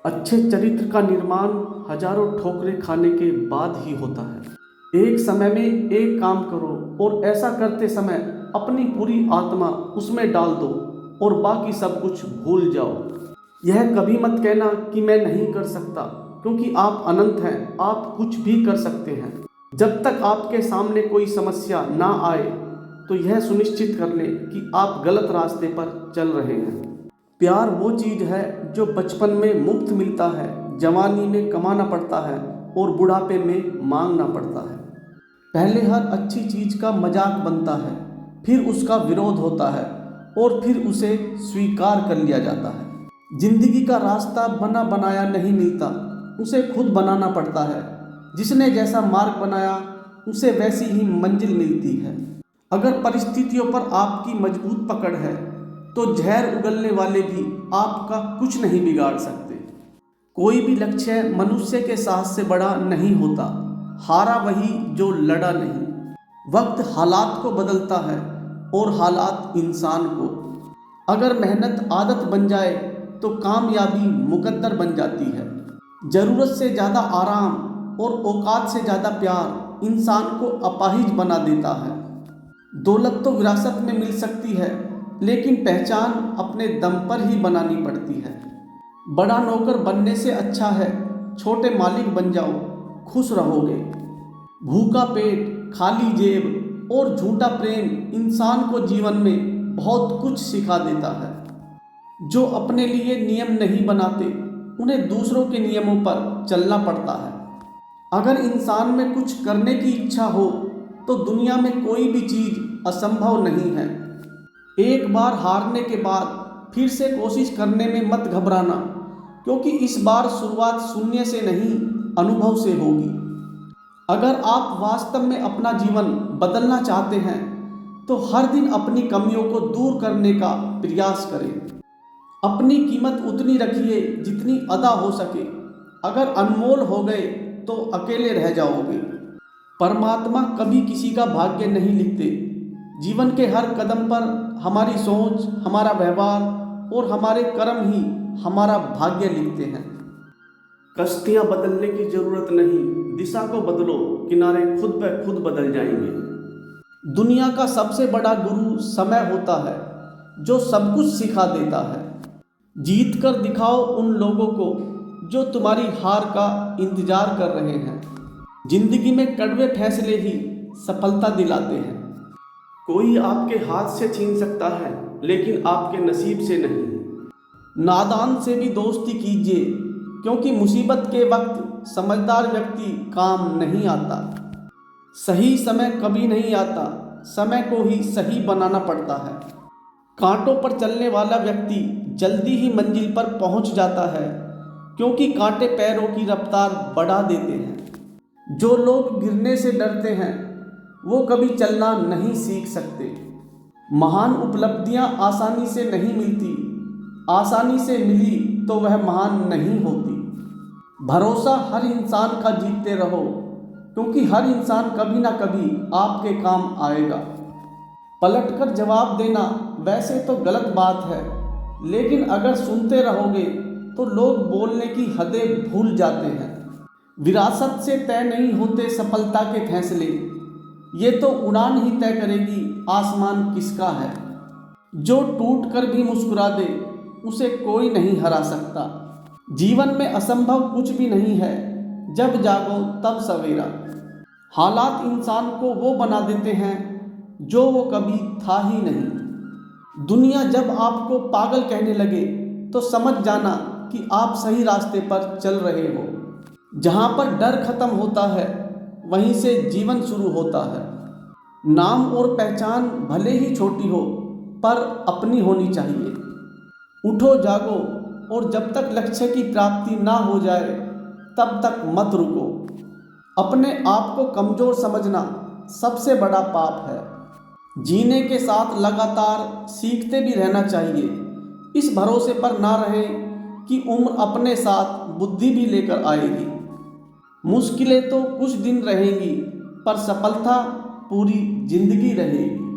अच्छे चरित्र का निर्माण हजारों ठोकरें खाने के बाद ही होता है। एक समय में एक काम करो और ऐसा करते समय अपनी पूरी आत्मा उसमें डाल दो और बाकी सब कुछ भूल जाओ। यह कभी मत कहना कि मैं नहीं कर सकता, क्योंकि आप अनंत हैं, आप कुछ भी कर सकते हैं। जब तक आपके सामने कोई समस्या ना आए तो यह सुनिश्चित कर लें कि आप गलत रास्ते पर चल रहे हैं। प्यार वो चीज़ है जो बचपन में मुफ्त मिलता है, जवानी में कमाना पड़ता है और बुढ़ापे में मांगना पड़ता है। पहले हर अच्छी चीज़ का मजाक बनता है, फिर उसका विरोध होता है और फिर उसे स्वीकार कर लिया जाता है। जिंदगी का रास्ता बना बनाया नहीं मिलता, उसे खुद बनाना पड़ता है। जिसने जैसा मार्ग बनाया उसे वैसी ही मंजिल मिलती है। अगर परिस्थितियों पर आपकी मजबूत पकड़ है तो जहर उगलने वाले भी आपका कुछ नहीं बिगाड़ सकते। कोई भी लक्ष्य मनुष्य के साहस से बड़ा नहीं होता। हारा वही जो लड़ा नहीं। वक्त हालात को बदलता है और हालात इंसान को। अगर मेहनत आदत बन जाए तो कामयाबी मुकद्दर बन जाती है। जरूरत से ज़्यादा आराम और औकात से ज़्यादा प्यार इंसान को अपाहिज बना देता है। दौलत तो विरासत में मिल सकती है, लेकिन पहचान अपने दम पर ही बनानी पड़ती है। बड़ा नौकर बनने से अच्छा है छोटे मालिक बन जाओ, खुश रहोगे। भूखा पेट, खाली जेब और झूठा प्रेम इंसान को जीवन में बहुत कुछ सिखा देता है। जो अपने लिए नियम नहीं बनाते उन्हें दूसरों के नियमों पर चलना पड़ता है। अगर इंसान में कुछ करने की इच्छा हो तो दुनिया में कोई भी चीज़ असंभव नहीं है। एक बार हारने के बाद फिर से कोशिश करने में मत घबराना, क्योंकि इस बार शुरुआत शून्य से नहीं, अनुभव से होगी। अगर आप वास्तव में अपना जीवन बदलना चाहते हैं तो हर दिन अपनी कमियों को दूर करने का प्रयास करें। अपनी कीमत उतनी रखिए जितनी अदा हो सके। अगर अनमोल हो गए तो अकेले रह जाओगे। परमात्मा कभी किसी का भाग्य नहीं लिखते। जीवन के हर कदम पर हमारी सोच, हमारा व्यवहार और हमारे कर्म ही हमारा भाग्य लिखते हैं। कश्तियाँ बदलने की जरूरत नहीं, दिशा को बदलो, किनारे खुद ब खुद बदल जाएंगे। दुनिया का सबसे बड़ा गुरु समय होता है, जो सब कुछ सिखा देता है। जीत कर दिखाओ उन लोगों को जो तुम्हारी हार का इंतजार कर रहे हैं। जिंदगी में कड़वे फैसले ही सफलता दिलाते हैं। कोई आपके हाथ से छीन सकता है, लेकिन आपके नसीब से नहीं। नादान से भी दोस्ती कीजिए, क्योंकि मुसीबत के वक्त समझदार व्यक्ति काम नहीं आता। सही समय कभी नहीं आता, समय को ही सही बनाना पड़ता है। कांटों पर चलने वाला व्यक्ति जल्दी ही मंजिल पर पहुंच जाता है, क्योंकि कांटे पैरों की रफ्तार बढ़ा देते हैं। जो लोग गिरने से डरते हैं वो कभी चलना नहीं सीख सकते। महान उपलब्धियां आसानी से नहीं मिलती, आसानी से मिली तो वह महान नहीं होती। भरोसा हर इंसान का जीतते रहो, क्योंकि हर इंसान कभी ना कभी आपके काम आएगा। पलटकर जवाब देना वैसे तो गलत बात है, लेकिन अगर सुनते रहोगे तो लोग बोलने की हदें भूल जाते हैं। विरासत से तय नहीं होते सफलता के फैसले, ये तो उड़ान ही तय करेगी आसमान किसका है। जो टूट कर भी मुस्कुरा दे उसे कोई नहीं हरा सकता। जीवन में असंभव कुछ भी नहीं है, जब जागो तब सवेरा। हालात इंसान को वो बना देते हैं जो वो कभी था ही नहीं। दुनिया जब आपको पागल कहने लगे तो समझ जाना कि आप सही रास्ते पर चल रहे हो। जहाँ पर डर खत्म होता है वहीं से जीवन शुरू होता है। नाम और पहचान भले ही छोटी हो, पर अपनी होनी चाहिए। उठो जागो और जब तक लक्ष्य की प्राप्ति ना हो जाए तब तक मत रुको। अपने आप को कमज़ोर समझना सबसे बड़ा पाप है। जीने के साथ लगातार सीखते भी रहना चाहिए। इस भरोसे पर ना रहे कि उम्र अपने साथ बुद्धि भी लेकर आएगी। मुश्किलें तो कुछ दिन रहेंगी, पर सफलता पूरी जिंदगी रहेगी।